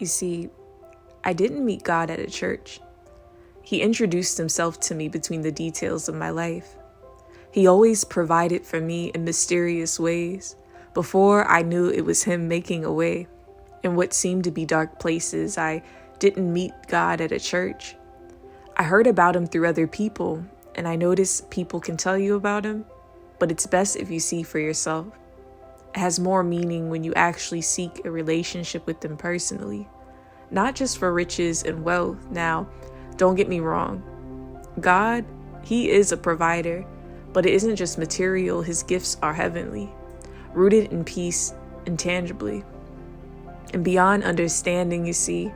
You see, I didn't meet God at a church. He introduced himself to me between the details of my life. He always provided for me in mysterious ways before I knew it was him making a way. In what seemed to be dark places, I didn't meet God at a church. I heard about him through other people, and I noticed people can tell you about him, but it's best if you see for yourself. It has more meaning when you actually seek a relationship with them personally, not just for riches and wealth. Now, don't get me wrong. God, he is a provider, but it isn't just material. His gifts are heavenly, rooted in peace intangibly. And beyond understanding, you see,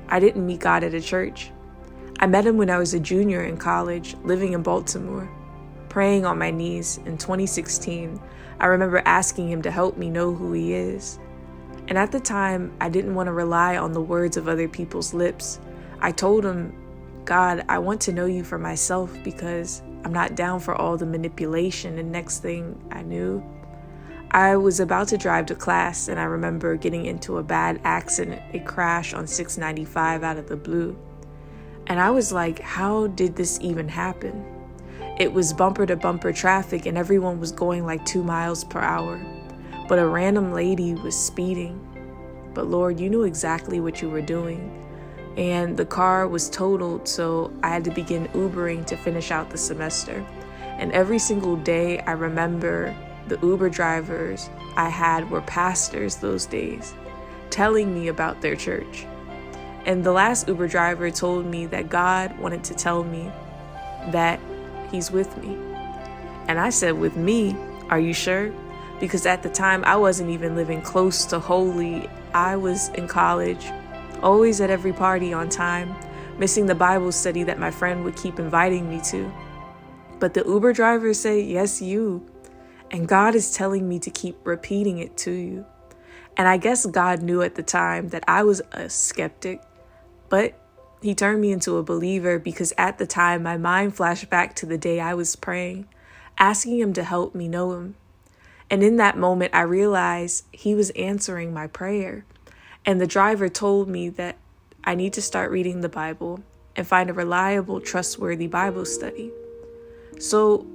I didn't meet God at a church. I met him when I was a junior in college, living in Baltimore, praying on my knees in 2016. I remember asking him to help me know who he is. And at the time, I didn't want to rely on the words of other people's lips. I told him, God, I want to know you for myself because I'm not down for all the manipulation. And next thing I knew, I was about to drive to class, and I remember getting into a bad accident, a crash on 695 out of the blue. And I was like, how did this even happen? It was bumper to bumper traffic and everyone was going like 2 miles per hour. But a random lady was speeding. But Lord, you knew exactly what you were doing. And the car was totaled, so I had to begin Ubering to finish out the semester. And every single day, I remember the Uber drivers I had were pastors those days, telling me about their church. And the last Uber driver told me that God wanted to tell me that he's with me. And I said, with me? Are you sure? Because at the time, I wasn't even living close to holy. I was in college, always at every party on time, missing the Bible study that my friend would keep inviting me to. But the Uber driver said, yes, you. And God is telling me to keep repeating it to you. And I guess God knew at the time that I was a skeptic, but he turned me into a believer because at the time my mind flashed back to the day I was praying, asking him to help me know him. And in that moment, I realized he was answering my prayer. And the driver told me that I need to start reading the Bible and find a reliable, trustworthy Bible study. So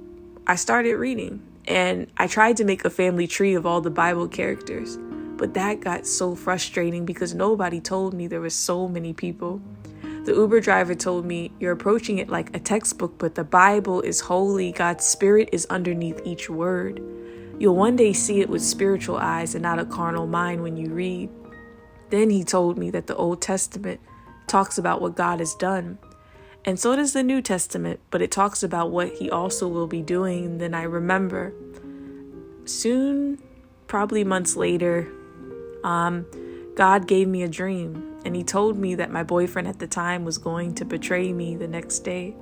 I started reading. And I tried to make a family tree of all the Bible characters, but that got so frustrating because nobody told me there were so many people. The Uber driver told me, you're approaching it like a textbook, but the Bible is holy. God's spirit is underneath each word. You'll one day see it with spiritual eyes and not a carnal mind when you read. Then he told me that the Old Testament talks about what God has done. And so does the New Testament, but it talks about what he also will be doing. And then I remember soon, probably months later, God gave me a dream. And he told me that my boyfriend at the time was going to betray me the next day.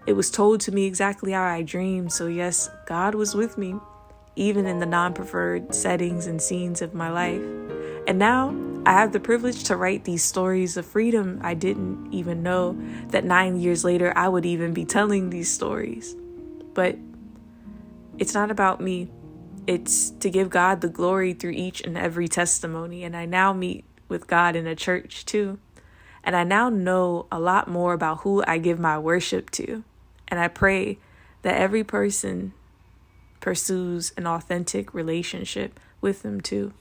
It was told to me exactly how I dreamed. So yes, God was with me, even in the non-preferred settings and scenes of my life. And now I have the privilege to write these stories of freedom. I didn't even know that 9 years later, I would even be telling these stories. But it's not about me. It's to give God the glory through each and every testimony. And I now meet with God in a church too. And I now know a lot more about who I give my worship to. And I pray that every person pursues an authentic relationship with him too.